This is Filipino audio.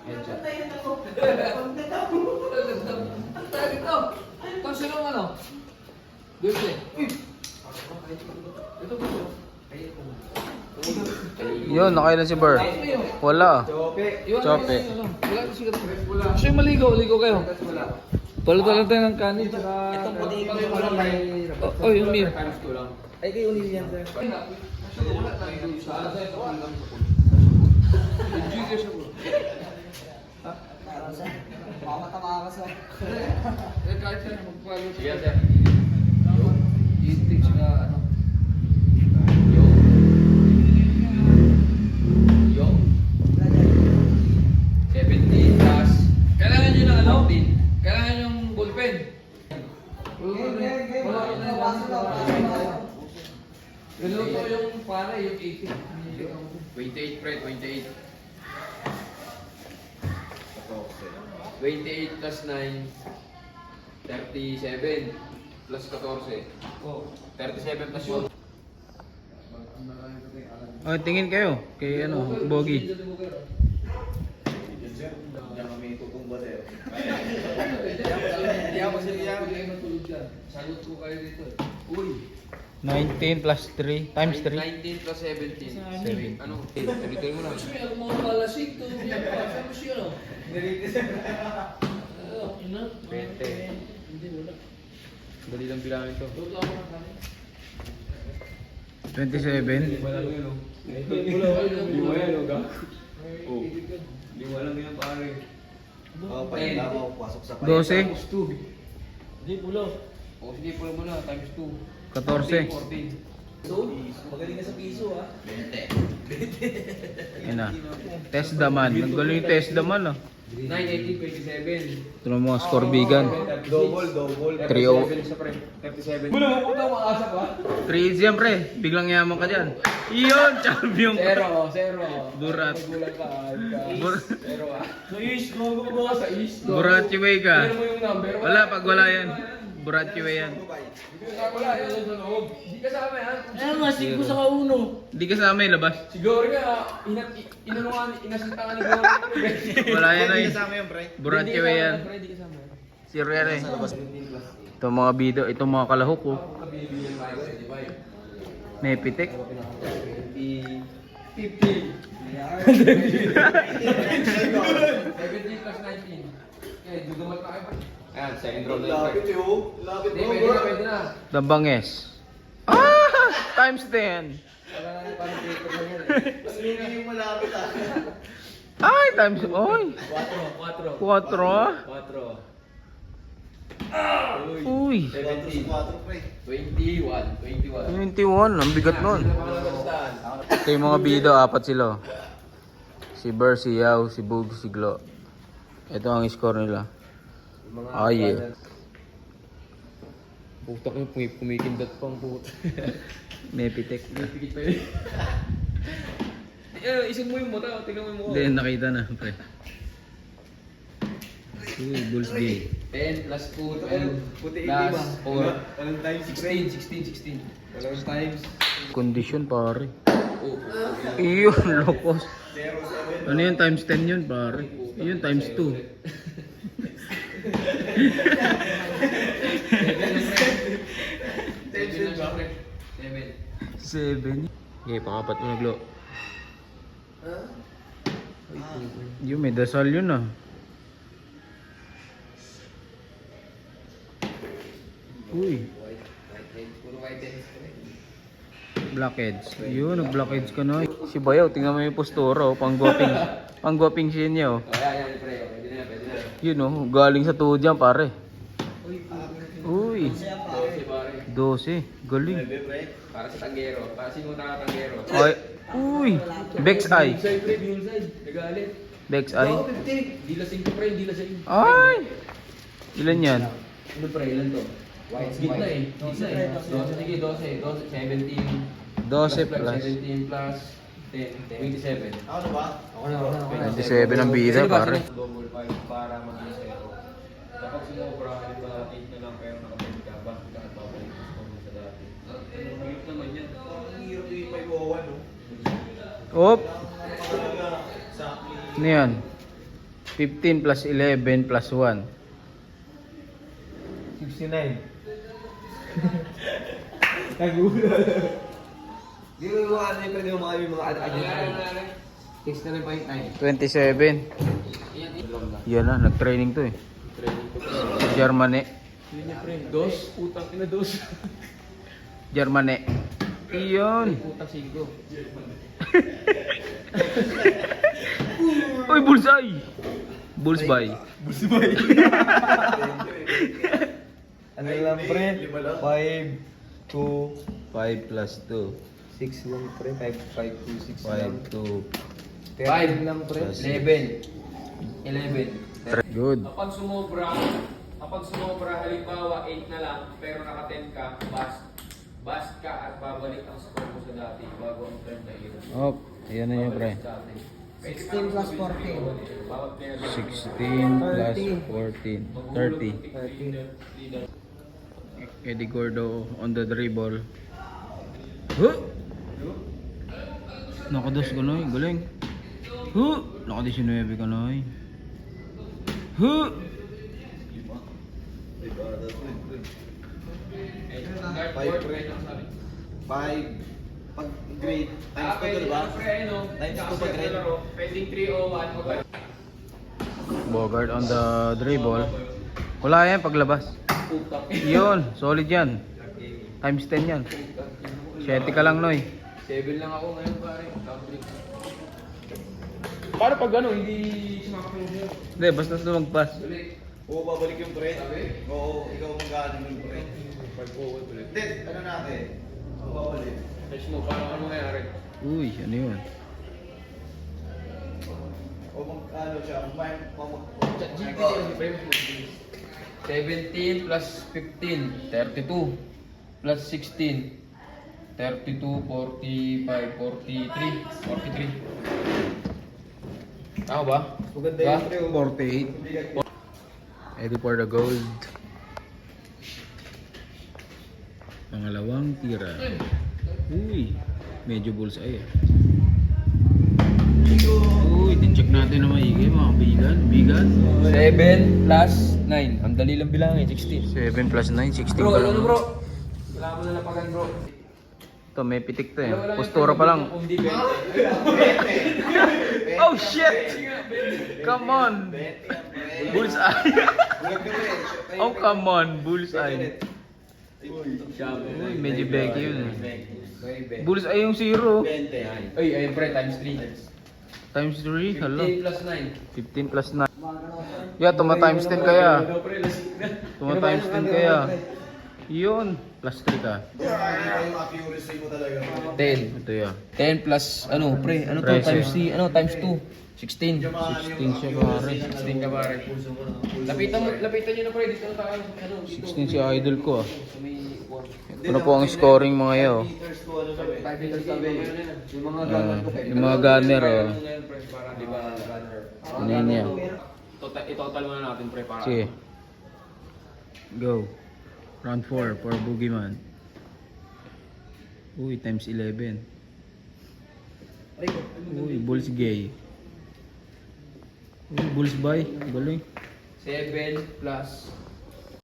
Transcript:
Headshot. Patayin ako. Tayo dito. Tapos yun ang ano? Dulce. Uy! Ito ba ito? Yun, nakailan si Ber. Wala. Chope. Wala kasi ka. Gusto yung maligo, ligo kayo. Palo-talo tayo ng kanin, tsaka... Itong puti ko yung walang may... Oh, yung meal. Ay, kayo unil yan, sir. Wala tayo sa Gcash ako. Parang sir. Mamatama ka, sir. Kahit sa'yo, magpapalo. Sige, sir. Itik tsaka ano. Yo. 17 plus. Kailangan nyo ng ano? Kailangan yung ballpen. Ganun to yung para, yung 18. 28 pre, 28. 28 plus 9, 37 plus 14. Oh, 37 plus 1. Oh, tingin kayo kay ano, Bogi. Hindi ako siya matulog dyan. Sagot ko kayo dito. Uy! 19 plus 3 times 3. 19 plus 17. Ano? Dito mo na. Gusto mo yung mga palasig to. Saan mo siya, no? 20. Hindi, wala. Dali lang bilangin to. Luto ako ng kanin. 27. Wala lang yun, no? Lima yan, o ga? Oh. Lima lang yan, pare. Oo, pahinga ako. Pasok sa 12. Tapos 2. Hindi, pula. O, sige, pula mo na. Times 2. 14. 14. So, magaling ka sa piso, ha? 20. Yan na. Test daman. Nagaling yung test daman ah. 9, 18, 27. Ito na mga score bigan. Double. 3-0. Sa pre. 37. Wala mo puta, makasap ha? 3 siyempre. Biglang yaman ka dyan. Iyon! Champion ka. 0. Burat. Magulang ka. Bur- 0 ah. Sa east, gago ka ba? Sa east. Buratchiway ka. Pero mo yung number. Wala, pag wala yan. Buratchiway yan. Wala, yun sa loob. Hindi kasama yan. Ano nga, siguro sa kauno. Hindi kasama yung labas. Siguro nga, inasintangan ni Goro. Wala yan ay. yung pre. Buratchiway yan. Hindi kasama yan. Si Rere. Ito mga bido. Ito mga kalahok oh. May pitik. 50. 17 plus 19. Okay, dudumal pa kayo pa. Ayan, second round na Lapit yun. yun. Lapit Hindi, pwede na. Dambanges. Ah! Times 10. Wala na yung parang paper na yan Hindi yung malapit, ha? Ay, times... Oy! 4. 4 ah. 4. Uy! 17. 4, pre. 21. 21. Ang bigat nun. Ito yung mga bido. Apat sila. Si Ber, si Yao, si Bug, si Glo. Ito ang score nila. Ay eh. Putak yung pumikindat pang puta. May pitik. Pikit pa yun. Isig mo yung mata, tingnan mo yung mukha. Hindi, nakita na. Pre. Uy, Bulls Day. 10 plus 2, 12 Puti plus 4. Walang times 16. Walang times. Condition pare. Oh. Iyon, locos. Ano yun? Times 10 yun pare. Yun, times 2. Tension ba? 7. 7. Okay, pakapat mo na Glo. Yun, may dasal yun ah. Uy, Puro white heads. blackheads. Yun, nag-blackheads ka na. Si Bayaw, tingnan mo yung postura oh. Pang-guwaping. Pang-guwaping siya niya oh. Ayan, pre. Pwede na. Yun oh, galing sa tuhod yan pare. Uy, 12 pare. 12. Galing. Para sa tanggero. Para sino na tanggero. Ay, uy, Bex Eye. Bullseye, pre. Bullseye. Nagalit. Bex Eye. 50. Di lasing ko, pre. Di lasing. Ay! Ilan yan? Ano, pre? Ilan to? White. Gitna eh. 12. Sige, 12. 17. 12 plus. 17 plus 10. 27. Ako na ba? Ako na. 27 ang bida pare. Double 5 para mag-zero. Kapag sumobra, halimbawa 8 na lang pero nakabalik ka, bakit ka nagbabalik mo sa dati? Ang hirap naman yan. Ang hirap yung 501, no? Op! Talaga, exactly. Ano yan? 15 plus 11 plus 1. 69. Nagulat. Di mo yung mga ano yung pwede mo mga ano. 69.9. 27. Yan na, nag-training to eh. Si Germane. Yun niya, pre. Dos. Utang ina dos. Germane. Iyon. Putang 5. Uy, bullseye! Bullseye. Ano lang pre? 5, 2, 5 plus 2. 6 lang pre. 5, 2, 6 lang. 5, 2. 5 lang pre. Plus 11. 11. Good. Kapag sumobra, halimbawa 8 na lang, pero naka 10 ka, bust ka at babalik ang score mo sa dati bago ang turn na hero. Oh, ayan na yun, pre. 16 plus 14. Bawat player 16 plus 14. 30. Eddie Gordo on the dribble. Huh! Nakados ka noy, galing. Huh! Naka-19 ka noy. Huh! Guard pre. 5. Pag grade, times 2 to diba? Times 2 pag grade. Pwedeng 3 o 1 o Bogart on the dribble. Wala yan paglabas. Yun, solid yan. Times 10 yan. 7 ka lang noy. 7 lang ako ngayon pare. Paano pag ano, hindi sumakap yung hero? Hindi, basta lumagpas. Oo, babalik yung pre. Oo, ikaw ang galing yung pre. Hindi, ano natin? Oo, babalik. Touch mo, paano ano mangyayari? Uy, ano yun? O ano siya, ChatGPT 17 plus 15, 32. Plus 16, 32, 45, 43. Tama ba? Maganda yung pre. 48. Ready for the gold. Pangalawang tira. Uy, medyo bullseye ah. Uy, check natin na maigi mga bigan. 7 plus 9. Ang dali lang bilangin, 16. 7 plus 9, 16 Bro, pa ano lang. bro? Wala mo na lapagan bro. Ito, may pitik to eh. Postura pa lang. Kung di 20. Oh shit! Come on! Bullseye! Oh come on, bullseye. Uy, medyo becky yun eh. Bullseye yung 0. Ay, ayun pre, times 3. Times 3, hala. 15 plus 15 9. plus 9. Yeah, tuma times 10 kaya. Tuma times 10 kaya. Yun, plus 3 ka. Yung accuracy mo talaga. 10. Ito yan. 10 plus, ano pre, ano to? Pressure. Times 3, ano? Times 2. 16. 16 siya pare. 16 ka pare. Lapitan nyo na pre, dito na tayo. Ano, dito. 16 si idol ko ah. Sa may 1. Ano po ang scoring mga yo? 5 meters sabi. Yung mga gunner ko. Yung mga gunner oh. Ngayon pre, para di ba gunner. Ano yun yan? Itotal muna natin pre para. Sige. Go. Round 4 for Boogeyman. Uy, times 11. Uy, Bulls gay. Uy, Bulls by. Galing. 7 plus